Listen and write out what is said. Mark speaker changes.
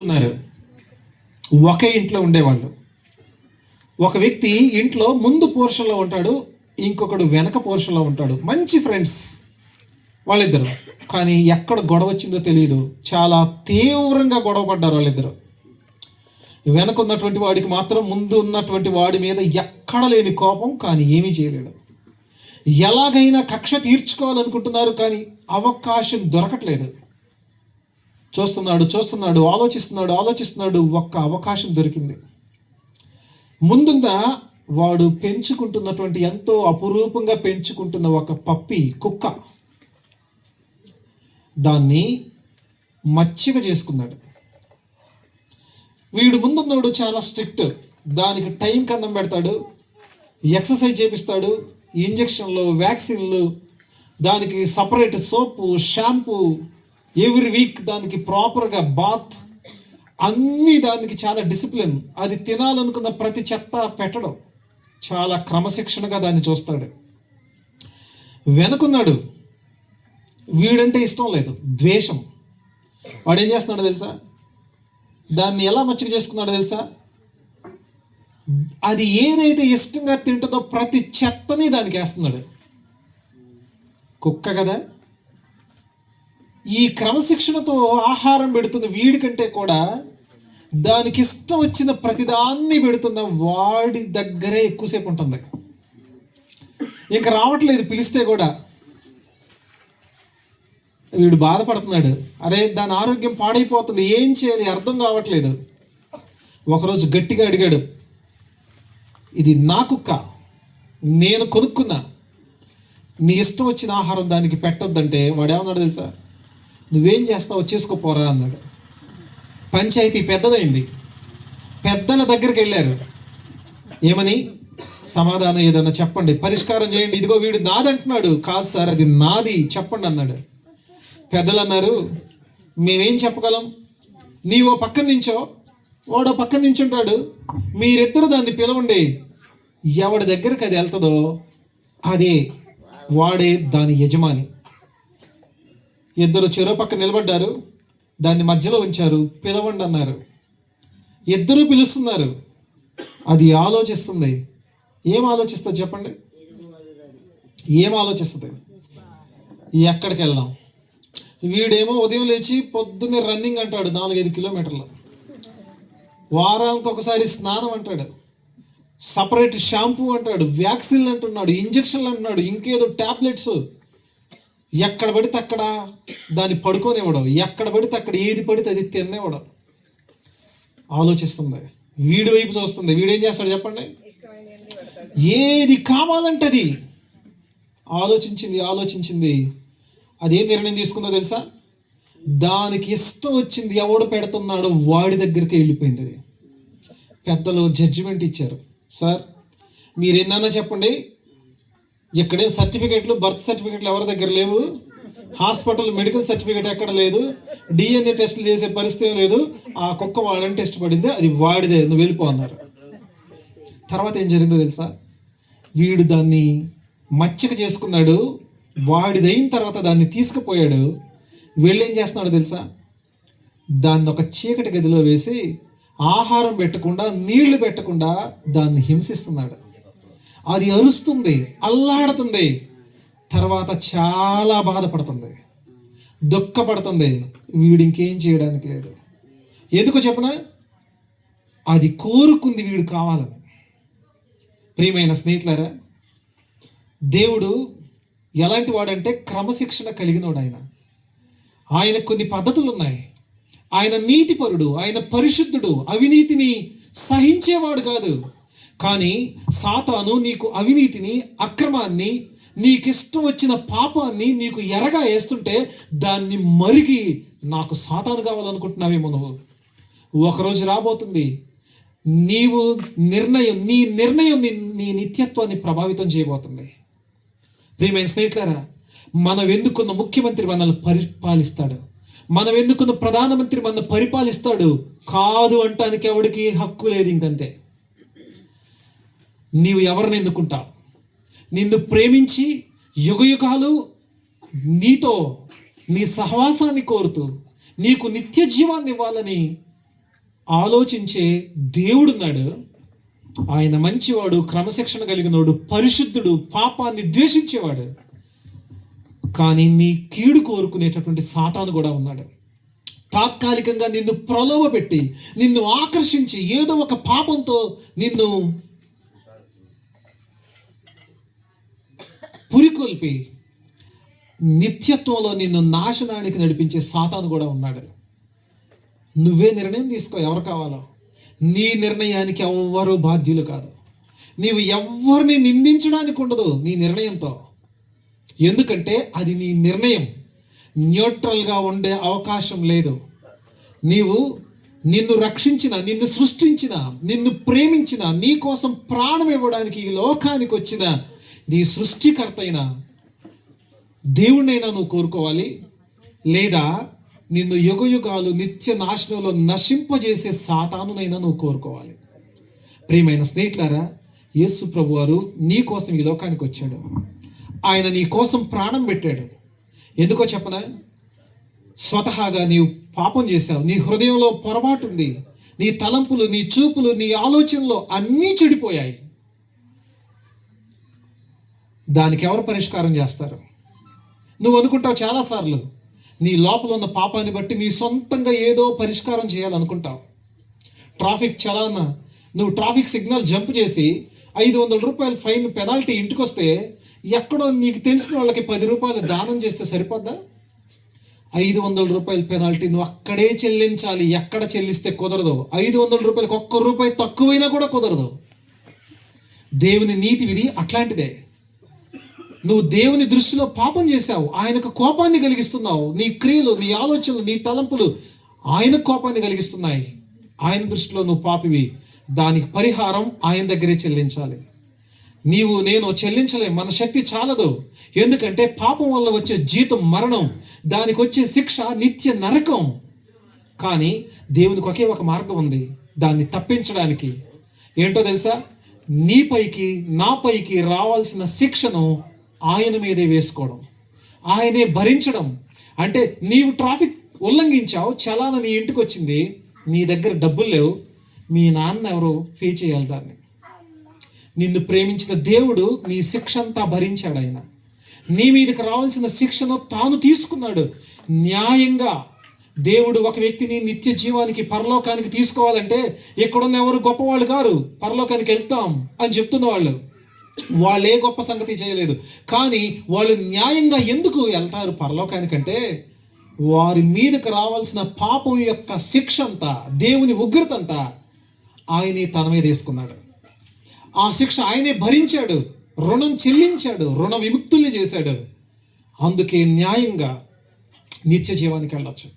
Speaker 1: ఉన్నారు. ఒకే ఇంట్లో ఉండేవాళ్ళు. ఒక వ్యక్తి ఇంట్లో ముందు పోర్షన్లో ఉంటాడు, ఇంకొకడు వెనక పోర్షన్లో ఉంటాడు. మంచి ఫ్రెండ్స్ వాళ్ళిద్దరు. కానీ ఎక్కడ గొడవ వచ్చిందో తెలియదు. చాలా తీవ్రంగా గొడవ పడ్డారు వాళ్ళిద్దరు. వెనక ఉన్నటువంటి వాడికి మాత్రం ముందు ఉన్నటువంటి వాడి మీద ఎక్కడ లేని కోపం, కానీ ఏమీ చేయలేడు. ఎలాగైనా కక్ష తీర్చుకోవాలనుకుంటున్నారు, కానీ అవకాశం దొరకట్లేదు. చూస్తున్నాడు, ఆలోచిస్తున్నాడు. ఒక్క అవకాశం దొరికింది. ముందున్న వాడు పెంచుకుంటున్నటువంటి, ఎంతో అపురూపంగా పెంచుకుంటున్న ఒక పప్పి కుక్క, దాన్ని మచ్చిక చేసుకున్నాడు. వీడు ముందున్నోడు చాలా స్ట్రిక్ట్. దానికి టైం కన్నం పెడతాడు, ఎక్సర్సైజ్ చేపిస్తాడు, ఇంజక్షన్లు, వ్యాక్సిన్లు, దానికి సపరేట్ సోపు, షాంపూ, ఎవ్రీ వీక్ దానికి ప్రాపర్గా బాత్, అన్నీ దానికి చాలా డిసిప్లిన్. అది తినాలనుకున్న ప్రతి చెత్త పెట్టడం, చాలా క్రమశిక్షణగా దాన్ని చూస్తాడు. వెనుకున్నాడు, వీడంటే ఇష్టం లేదు, ద్వేషం. వాడు ఏం చేస్తున్నాడో తెలుసా? దాన్ని ఎలా మచ్చిక చేసుకున్నాడో తెలుసా? అది ఏదైతే ఇష్టంగా తింటుందో ప్రతి చెత్తని దానికి వేస్తున్నాడు. కుక్క కదా, ఈ క్రమశిక్షణతో ఆహారం పెడుతున్న వీడికంటే కూడా దానికి ఇష్టం వచ్చిన ప్రతిదాన్ని పెడుతున్న వాడి దగ్గరే ఎక్కువసేపు ఉంటుంది. ఇక రావట్లేదు, పిలిస్తే కూడా. వీడు బాధపడుతున్నాడు. అరే, దాని ఆరోగ్యం పాడైపోతుంది, ఏం చేయాలి అర్థం కావట్లేదు. ఒకరోజు గట్టిగా అడిగాడు, ఇది నా కుక్క, నేను కొనుక్కున్నా, నీ ఇష్టం వచ్చిన ఆహారం దానికి పెట్టొద్దంటే వాడు ఏమన్నాడు తెలుసా? నువ్వేం చేస్తావో చేసుకోపోరా అన్నాడు. పంచాయతీ పెద్దదైంది. పెద్దల దగ్గరికి వెళ్ళారు. ఏమని? సమాధానం ఏదన్నా చెప్పండి, పరిష్కారం చేయండి. ఇదిగో వీడు నాదంటున్నాడు. కాదు సార్, అది నాది, చెప్పండి అన్నాడు. పెద్దలు అన్నారు, మేమేం చెప్పగలం? నీవో పక్కన నుంచో, వాడో పక్కన నించుంటాడు, మీరిద్దరు దాన్ని పిలవండి. ఎవడి దగ్గరికి అది వెళ్తుందో వాడే దాని యజమాని. ఇద్దరు చెరో పక్క నిలబడ్డారు, దాన్ని మధ్యలో ఉంచారు. పిలవండి అన్నారు. ఇద్దరు పిలుస్తున్నారు. అది ఆలోచిస్తుంది. ఏం ఆలోచిస్తుంది చెప్పండి? ఏం ఆలోచిస్తుంది? ఎక్కడికి వెళ్దాం? వీడేమో ఉదయం లేచి పొద్దున్నే రన్నింగ్ అంటాడు, 4-5 కిలోమీటర్లు. వారానికి ఒకసారి స్నానం అంటాడు, సపరేట్ షాంపూ అంటాడు, వ్యాక్సిన్లు అంటున్నాడు, ఇంజక్షన్లు అంటున్నాడు, ఇంకేదో ట్యాబ్లెట్స్. ఎక్కడ పడితే అక్కడ దాన్ని పడుకోనివ్వడం, ఎక్కడ పడితే అక్కడ ఏది పడితే అది తినేవ్వడం. ఆలోచిస్తుంది. వీడి వైపు చూస్తుంది. వీడేం చేస్తాడు చెప్పండి? ఏది కావాలంటే అది. ఆలోచించింది. అదేం నిర్ణయం తీసుకుందో తెలుసా? దానికి ఇష్టం వచ్చింది ఎవడు పెడుతున్నాడో వాడి దగ్గరికి వెళ్ళిపోయింది అది. పెద్దలు జడ్జిమెంట్ ఇచ్చారు. సార్, మీరు ఎన్నన్నా చెప్పండి, ఇక్కడే సర్టిఫికేట్లు, బర్త్ సర్టిఫికేట్లు ఎవరి దగ్గర లేవు, హాస్పిటల్ మెడికల్ సర్టిఫికేట్ ఎక్కడ లేదు, డిఎన్ఏ టెస్టులు చేసే పరిస్థితి లేదు. ఆ కుక్క వాడని టెస్ట్ పడింది, అది వాడిదే, నువ్వు వెళ్ళిపో అన్నారు. తర్వాత ఏం జరిగిందో తెలుసా? వీడు దాన్ని మచ్చిక చేసుకున్నాడు. వాడిదైన తర్వాత దాన్ని తీసుకుపోయాడు. వెళ్ళేం చేస్తున్నాడు తెలుసా? దాన్ని ఒక చీకటి గదిలో వేసి ఆహారం పెట్టకుండా, నీళ్లు పెట్టకుండా దాన్ని హింసిస్తున్నాడు. అది అరుస్తుంది, అల్లాడుతుంది. తర్వాత చాలా బాధపడుతుంది, దుఃఖపడుతుంది. వీడు ఇంకేం చేయడానికి లేదు. ఎందుకో చెప్పనా? అది కోరుకుంది వీడు కావాలని. ప్రియమైన స్నేహితులారా, దేవుడు ఎలాంటి వాడంటే క్రమశిక్షణ కలిగినవాడు. ఆయన కొన్ని పద్ధతులు ఉన్నాయి. ఆయన నీతిపరుడు, ఆయన పరిశుద్ధుడు, అవినీతిని సహించేవాడు కాదు. కానీ సాతాను నీకు అవినీతిని, అక్రమాన్ని, నీకు ఇష్టం వచ్చిన పాపాన్ని నీకు ఎరగా వేస్తుంటే దాన్ని మరిగి నాకు సాతాను కావాలనుకుంటున్నావేమో నువ్వు. ఒకరోజు రాబోతుంది, నీ నిర్ణయం నీ నిత్యత్వాన్ని ప్రభావితం చేయబోతుంది. ప్రియమైన స్నేహితులారా, మనం ఎన్నుకున్న ముఖ్యమంత్రి మనల్ని పరిపాలిస్తాడు. మనం ఎన్నుకున్న ప్రధానమంత్రి మనల్ని పరిపాలిస్తాడు. కాదు అంటానికి ఎవడికి హక్కు లేదు. ఇంకంతే. నీవు ఎవరిని ఎన్నుకుంటావు? నిన్ను ప్రేమించి యుగయుగాలు నీతో నీ సహవాసాన్ని కోరుతూ నీకు నిత్య జీవాన్ని ఇవ్వాలని ఆలోచించే దేవుడున్నాడు. ఆయన మంచివాడు, క్రమశిక్షణ కలిగినవాడు, పరిశుద్ధుడు, పాపాన్ని ద్వేషించేవాడు. కానీ నీ కీడు కోరుకునేటటువంటి సాతాను కూడా ఉన్నాడు. తాత్కాలికంగా నిన్ను ప్రలోభపెట్టి, నిన్ను ఆకర్షించి, ఏదో ఒక పాపంతో నిన్ను పురికొల్పి నిత్యత్వంలో నిన్ను నాశనానికి నడిపించే సాతాను కూడా ఉన్నాడు. నువ్వే నిర్ణయం తీసుకో ఎవరు కావాలో. నీ నిర్ణయానికి ఎవ్వరూ బాధ్యులు కాదు. నీవు ఎవరిని నిందించడానికి ఉండదు నీ నిర్ణయంతో. ఎందుకంటే అది నీ నిర్ణయం. న్యూట్రల్గా ఉండే అవకాశం లేదు. నిన్ను రక్షించిన, నిన్ను సృష్టించిన, నిన్ను ప్రేమించిన, నీ కోసం ప్రాణం ఇవ్వడానికి ఈ లోకానికి వచ్చిన నీ సృష్టికర్త అయిన దేవుణ్ణైనా నువ్వు కోరుకోవాలి, లేదా నిన్ను యుగయుగాలు నిత్య నాశనంలో నశింపజేసే సాతానునైనా నువ్వు కోరుకోవాలి. ప్రియమైన స్నేహితులారా, యేసు ప్రభువారు నీ కోసం ఈ లోకానికి వచ్చాడు. ఆయన నీ కోసం ప్రాణం పెట్టాడు. ఎందుకో చెప్పనా? స్వతహాగా నీవు పాపం చేశావు, నీ హృదయంలో పొరపాటు ఉంది, నీ తలంపులు, నీ చూపులు, నీ ఆలోచనలు అన్నీ చెడిపోయాయి. దానికి ఎవరు పరిష్కారం చేస్తారు? నువ్వు అనుకుంటావు చాలాసార్లు, నీ లోపల ఉన్న పాపాన్ని బట్టి నీ సొంతంగా ఏదో పరిష్కారం చేయాలనుకుంటావు. ట్రాఫిక్ చలానా, నువ్వు ట్రాఫిక్ సిగ్నల్ జంప్ చేసి 500 రూపాయలు ఫైన్ పెనాల్టీ ఇంటికి వస్తే, ఎక్కడో నీకు తెలిసిన వాళ్ళకి 10 రూపాయలు దానం చేస్తే సరిపోద్దా? 500 రూపాయల పెనాల్టీ నువ్వు అక్కడే చెల్లించాలి. ఎక్కడ చెల్లిస్తే కుదరదు. 500 రూపాయలకు ఒక్క రూపాయి తక్కువైనా కూడా కుదరదు. దేవుని నీతి విధి అట్లాంటిదే. నువ్వు దేవుని దృష్టిలో పాపం చేశావు, ఆయనకు కోపాన్ని కలిగిస్తున్నావు. నీ క్రియలు, నీ ఆలోచనలు, నీ తలంపులు ఆయన కోపాన్ని కలిగిస్తున్నాయి. ఆయన దృష్టిలో నువ్వు పాపివి. దానికి పరిహారం ఆయన దగ్గరే చెల్లించాలి. నేను చెల్లించలేం, మన శక్తి చాలదు. ఎందుకంటే పాపం వల్ల వచ్చే జీతం మరణం, దానికి వచ్చే శిక్ష నిత్య నరకం. కానీ దేవునికి ఒకే ఒక మార్గం ఉంది దాన్ని తప్పించడానికి. ఏంటో తెలుసా? నీపైకి నాపైకి రావాల్సిన శిక్షను ఆయన మీదే వేసుకోవడం, ఆయనే భరించడం. అంటే నీవు ట్రాఫిక్ ఉల్లంఘించావు, చలానా నీ ఇంటికి వచ్చింది, నీ దగ్గర డబ్బులు లేవు, మీ నాన్న ఎవరో పే చేయాలి దాన్ని. నిన్ను ప్రేమించిన దేవుడు నీ శిక్ష అంతా భరించాడు. ఆయన నీ మీదకి రావాల్సిన శిక్షను తాను తీసుకున్నాడు న్యాయంగా. దేవుడు ఒక వ్యక్తిని నిత్య జీవానికి, పరలోకానికి తీసుకోవాలంటే ఇక్కడున్న ఎవరు గొప్పవాళ్ళు కారు. పరలోకానికి వెళ్తాం అని చెప్తున్న వాళ్ళే గొప్ప సంగతి చేయలేదు. కానీ వాళ్ళు న్యాయంగా ఎందుకు వెళ్తారు పరలోకానికంటే, వారి మీదకి రావాల్సిన పాపం యొక్క శిక్ష అంతా, దేవుని ఉగ్రత అంతా ఆయనే తన మీద వేసుకున్నాడు. ఆ శిక్ష ఆయనే భరించాడు, రుణం చెల్లించాడు, రుణ విముక్తుల్ని చేశాడు. అందుకే న్యాయంగా నిత్య జీవానికి వెళ్ళొచ్చు.